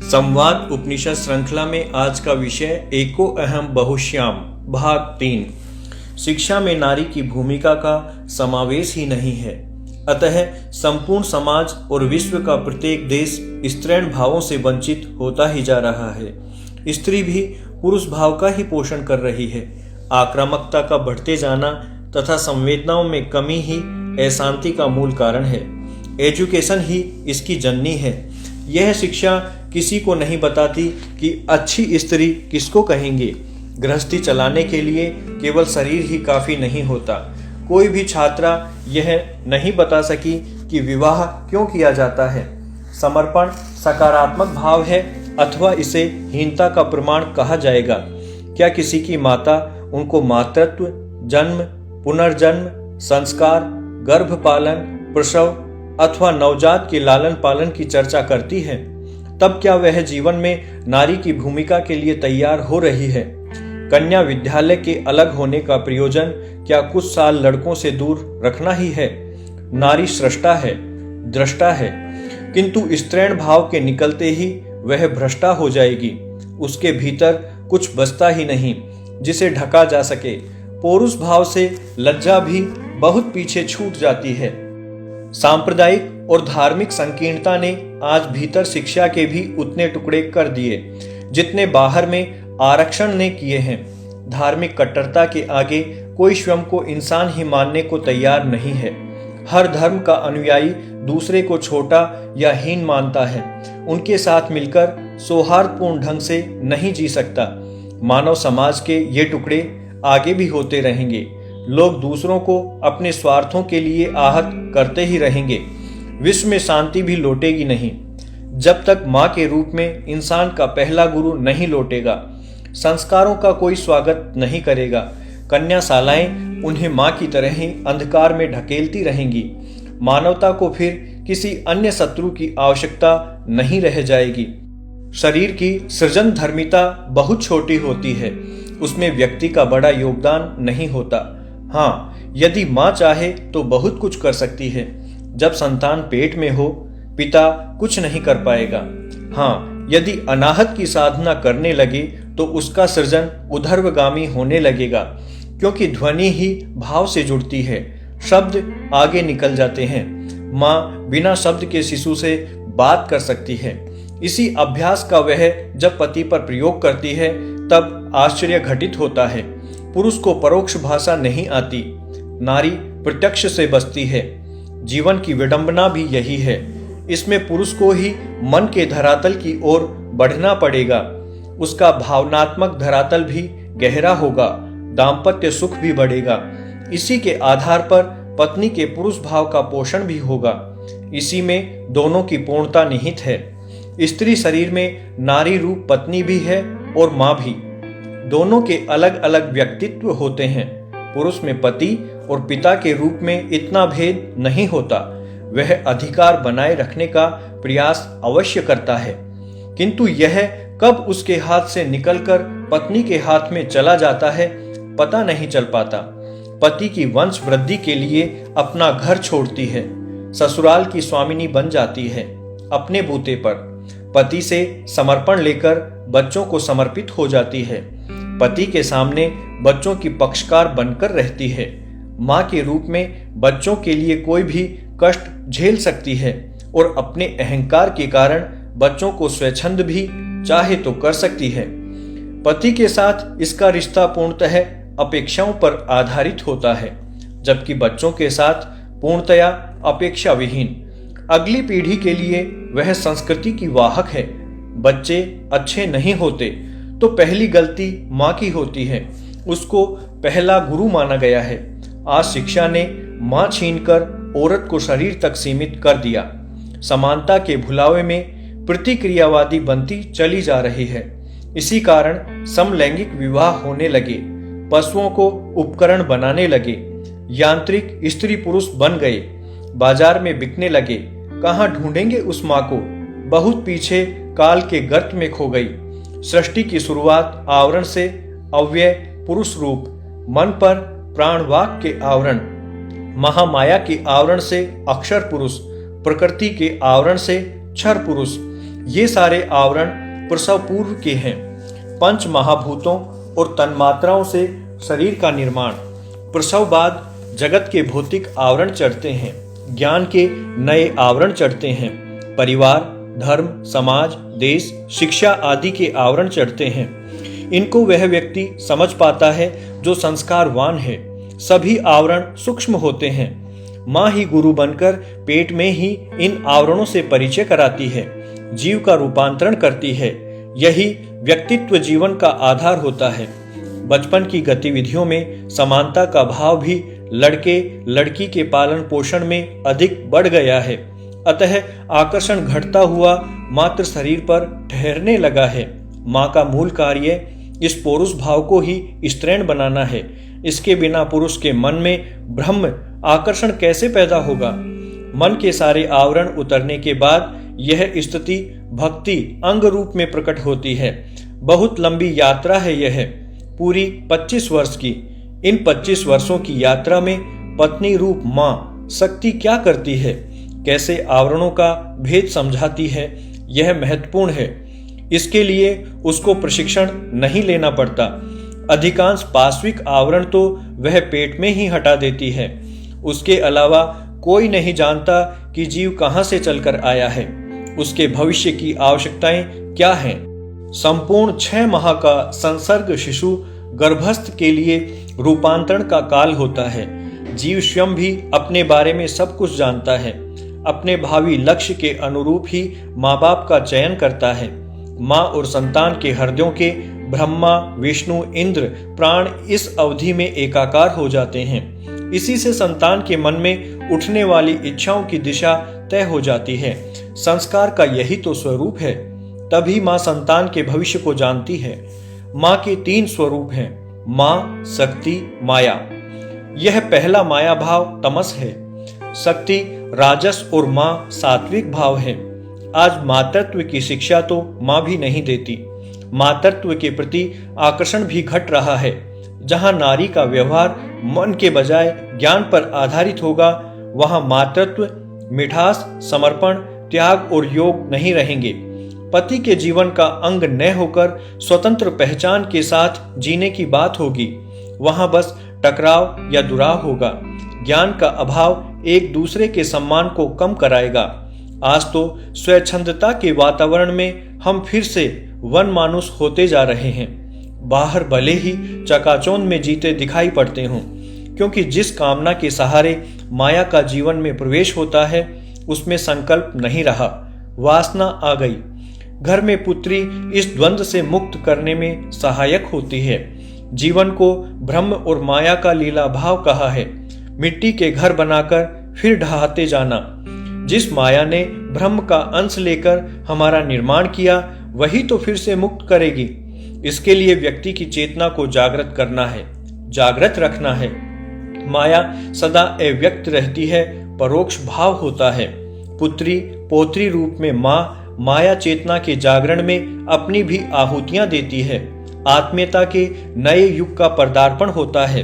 संवाद उपनिषद श्रृंखला में आज का विषय एको अहम बहुश्याम भाग 3। शिक्षा में नारी की भूमिका का समावेश ही नहीं है, अतः संपूर्ण समाज और विश्व का प्रत्येक देश स्त्रैण भावों से वंचित होता ही जा रहा है। स्त्री भी पुरुष भाव का ही पोषण कर रही है। आक्रामकता का बढ़ते जाना तथा संवेदनाओं में कमी ही अशांति का मूल कारण है। एजुकेशन ही इसकी जननी है। यह शिक्षा किसी को नहीं बताती कि अच्छी स्त्री किसको कहेंगे। गृहस्थी चलाने के लिए केवल शरीर ही काफी नहीं होता। कोई भी छात्रा यह नहीं बता सकी कि विवाह क्यों किया जाता है। समर्पण सकारात्मक भाव है अथवा इसे हीनता का प्रमाण कहा जाएगा। क्या किसी की माता उनको मातृत्व, जन्म, पुनर्जन्म, संस्कार, गर्भपालन, प्रसव अथवा नवजात के लालन पालन की चर्चा करती है? तब क्या वह जीवन में नारी की भूमिका के लिए तैयार हो रही है? कन्या विद्यालय के अलग होने का प्रयोजन क्या कुछ साल लड़कों से दूर रखना ही है? नारी सृष्टा है, दृष्टा है, किंतु स्त्रैण भाव के निकलते ही वह भ्रष्टा हो जाएगी। उसके भीतर कुछ बचता ही नहीं जिसे ढका जा सके। पौरुष भाव से लज्जा भी बहुत पीछे छूट जाती है। सांप्रदायिक और धार्मिक संकीर्णता ने आज भीतर शिक्षा के भी उतने टुकड़े कर दिए जितने बाहर में आरक्षण ने किए हैं। धार्मिक कट्टरता के आगे कोई स्वयं को इंसान ही मानने को तैयार नहीं है। हर धर्म का अनुयायी दूसरे को छोटा या हीन मानता है। उनके साथ मिलकर सौहार्दपूर्ण ढंग से नहीं जी सकता। मानव समाज के ये टुकड़े आगे भी होते रहेंगे। लोग दूसरों को अपने स्वार्थों के लिए आहत करते ही रहेंगे। विश्व में शांति भी लौटेगी नहीं जब तक माँ के रूप में इंसान का पहला गुरु नहीं लौटेगा। संस्कारों का कोई स्वागत नहीं करेगा। कन्याशालाएं उन्हें माँ की तरह ही अंधकार में ढकेलती रहेंगी। मानवता को फिर किसी अन्य शत्रु की आवश्यकता नहीं रह जाएगी। शरीर की सृजन धर्मिता बहुत छोटी होती है, उसमें व्यक्ति का बड़ा योगदान नहीं होता। हाँ, यदि माँ चाहे तो बहुत कुछ कर सकती है। जब संतान पेट में हो, पिता कुछ नहीं कर पाएगा। हाँ, यदि अनाहत की साधना करने लगे तो उसका सृजन ऊर्ध्वगामी होने लगेगा, क्योंकि ध्वनि ही भाव से जुड़ती है। शब्द आगे निकल जाते हैं। माँ बिना शब्द के शिशु से बात कर सकती है। इसी अभ्यास का वह जब पति पर प्रयोग करती है तब आश्चर्य घटित होता है। पुरुष को परोक्ष भाषा नहीं आती, नारी प्रत्यक्ष से बसती है। जीवन की विडंबना भी यही है। इसमें पुरुष को ही मन के धरातल की ओर बढ़ना पड़ेगा। उसका भावनात्मक धरातल भी गहरा होगा, दाम्पत्य सुख भी बढ़ेगा। इसी के आधार पर पत्नी के पुरुष भाव का पोषण भी होगा। इसी में दोनों की पूर्णता निहित है। स्त्री शरीर में नारी रूप पत्नी भी है और माँ भी। दोनों के अलग अलग व्यक्तित्व होते हैं। पुरुष में पति और पिता के रूप में इतना भेद नहीं होता। वह अधिकार बनाए रखने का प्रयास अवश्य करता है, किंतु यह कब उसके हाथ से निकलकर पत्नी के हाथ में चला जाता है पता नहीं चल पाता। पति की वंश वृद्धि के लिए अपना घर छोड़ती है, ससुराल की स्वामिनी बन जाती है। अपने बूते पर पति से समर्पण लेकर बच्चों को समर्पित हो जाती है। पति के सामने बच्चों की पक्षकार बनकर रहती है। माँ के रूप में बच्चों के लिए कोई भी कष्ट झेल सकती है और अपने अहंकार के कारण बच्चों को स्वच्छंद भी चाहे तो कर सकती है। पति के साथ इसका रिश्ता पूर्णतः अपेक्षाओं पर आधारित होता है, जबकि बच्चों के साथ पूर्णतया अपेक्षा विहीन। अगली पीढ़ी के लिए वह संस्कृति की वाहक है। बच्चे अच्छे नहीं होते तो पहली गलती माँ की होती है। उसको पहला गुरु माना गया है। आज शिक्षा ने माँ छीनकर औरत को शरीर तक सीमित कर दिया। समानता के भुलावे में प्रतिक्रियावादी बनती चली जा रही है। इसी कारण समलैंगिक विवाह होने लगे, पशुओं को उपकरण बनाने लगे, यांत्रिक स्त्री पुरुष बन गए, बाजार में बिकने लगे। कहाँ ढूंढेंगे उस माँ को? बहुत पीछे काल के गर्त में खो गई। सृष्टि की शुरुआत आवरण से अव्यय पुरुष रूप, मन पर प्राणवाक के आवरण, महामाया के आवरण से अक्षर पुरुष, प्रकृति के आवरण से क्षर पुरुष, ये सारे आवरण प्रसव पूर्व के हैं। पंच महाभूतों और तन्मात्राओं से शरीर का निर्माण। प्रसव बाद जगत के भौतिक आवरण चढ़ते हैं, ज्ञान के नए आवरण चढ़ते हैं। परिवार, धर्म, समाज, देश, शिक्षा आदि के आवरण चढ़ते हैं। इनको वह व्यक्ति समझ पाता है जो संस्कारवान है। सभी आवरण सूक्ष्म होते हैं। माँ ही गुरु बनकर पेट में ही इन आवरणों से परिचय कराती है, जीव का रूपांतरण करती है। यही व्यक्तित्व जीवन का आधार होता है। बचपन की गतिविधियों में समानता का भाव भी लड़के लड़की के पालन पोषण में अधिक बढ़ गया है। अतः आकर्षण घटता हुआ मात्र शरीर पर ठहरने लगा है। माँ का मूल कार्य इस पौरुष भाव को ही स्त्रैण बनाना है। इसके बिना पुरुष के मन में ब्रह्म आकर्षण कैसे पैदा होगा? मन के सारे आवरण उतरने के बाद यह स्थिति भक्ति अंग रूप में प्रकट होती है। बहुत लंबी यात्रा है यह, पूरी 25 वर्ष की। इन 25 वर्षों की यात्रा में पत्नी रूप माँ शक्ति क्या करती है, कैसे आवरणों का भेद समझाती है, यह महत्वपूर्ण है। इसके लिए उसको प्रशिक्षण नहीं लेना पड़ता। अधिकांश पाश्विक आवरण तो वह पेट में ही हटा देती है। उसके अलावा कोई नहीं जानता कि जीव कहाँ से चलकर आया है, उसके भविष्य की आवश्यकताएं क्या हैं। संपूर्ण 6 माह का संसर्ग शिशु गर्भस्थ के लिए रूपांतरण का काल होता है। जीव स्वयं भी अपने बारे में सब कुछ जानता है। अपने भावी लक्ष्य के अनुरूप ही माँ बाप का चयन करता है। माँ और संतान के हृदयों के ब्रह्मा, विष्णु, इंद्र, प्राण इस अवधि में एकाकार हो जाते हैं। इसी से संतान के मन में उठने वाली इच्छाओं की दिशा तय हो जाती है। संस्कार का यही तो स्वरूप है। तभी माँ संतान के भविष्य को जानती है। माँ के 3 स्वरूप हैं, माँ, शक्ति, माया। यह पहला माया भाव तमस है, शक्ति राजस और माँ सात्विक भाव है। आज मातृत्व की शिक्षा तो माँ भी नहीं देती। मातृत्व के प्रति आकर्षण भी घट रहा है। जहाँ नारी का व्यवहार मन के बजाय ज्ञान पर आधारित होगा, वहाँ मातृत्व, मिठास, समर्पण, त्याग और योग नहीं रहेंगे। पति के जीवन का अंग न होकर स्वतंत्र पहचान के साथ जीने की बात होगी। वहाँ बस टकराव या दुराव होगा। ज्ञान का अभाव एक दूसरे के सम्मान को कम कराएगा। आज तो स्वच्छंदता के वातावरण में हम फिर से वन मानुष होते जा रहे हैं। बाहर भले ही चकाचौंध में जीते दिखाई पड़ते हों, क्योंकि जिस कामना के सहारे माया का जीवन में प्रवेश होता है, उसमें संकल्प नहीं रहा, वासना आ गई। घर में पुत्री इस द्वंद्व से मुक्त करने में सहायक होती है। जीवन को ब्रह्म और माया का लीला भाव कहा है। मिट्टी के घर बनाकर फिर ढहाते जाना। जिस माया ने ब्रह्म का अंश लेकर हमारा निर्माण किया, वही तो फिर से मुक्त करेगी। इसके लिए व्यक्ति की चेतना को जागृत करना है, जागृत रखना है। माया सदा अव्यक्त रहती है, परोक्ष भाव होता है। पुत्री पौत्री रूप में माँ माया चेतना के जागरण में अपनी भी आहुतियां देती है। आत्मीयता के नए युग का पदार्पण होता है।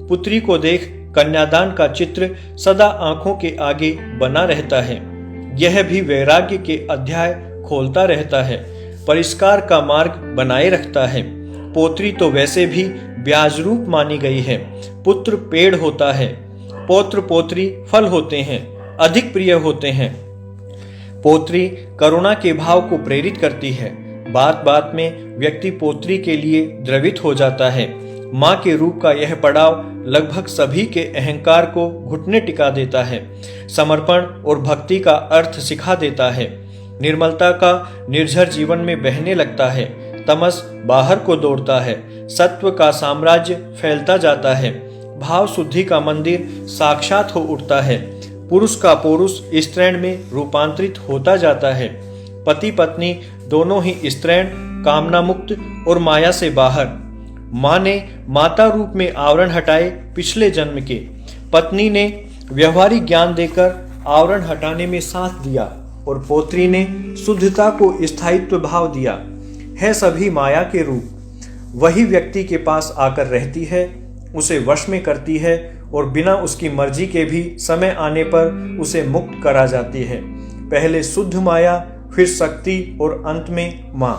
पुत्री को देख कन्यादान का चित्र सदा आंखों के आगे बना रहता है। यह भी वैराग्य के अध्याय खोलता रहता है, परिष्कार का मार्ग बनाए रखता है। पोत्री तो वैसे भी ब्याज रूप मानी गई है। पुत्र पेड़ होता है, पौत्र पोत्री फल होते हैं, अधिक प्रिय होते हैं। पोत्री करुणा के भाव को प्रेरित करती है। बात बात में व्यक्ति पोत्री के लिए द्रवित हो जाता है। माँ के रूप का यह पड़ाव लगभग सभी के अहंकार को घुटने टिका देता है। समर्पण और भक्ति का अर्थ सिखा देता है। निर्मलता का निर्झर जीवन में बहने लगता है। तमस बाहर को दौड़ता है। सत्व का साम्राज्य फैलता जाता है। भाव शुद्धि का मंदिर साक्षात हो उठता है। पुरुष का पौरुष स्त्रैण में रूपांतरित होता जाता है। पति पत्नी दोनों ही स्त्रैण, कामना मुक्त और माया से बाहर। माँ ने माता रूप में आवरण हटाए पिछले जन्म के। पत्नी ने व्यवहारिक ज्ञान देकर आवरण हटाने में साथ दिया और पौत्री ने शुद्धता को स्थायित्व भाव दिया। है सभी माया के रूप। वही व्यक्ति के पास आकर रहती है, उसे वश में करती है और बिना उसकी मर्जी के भी समय आने पर उसे मुक्त करा जाती है। पहले शुद्ध माया फिर शक्ति और अंत में माँ।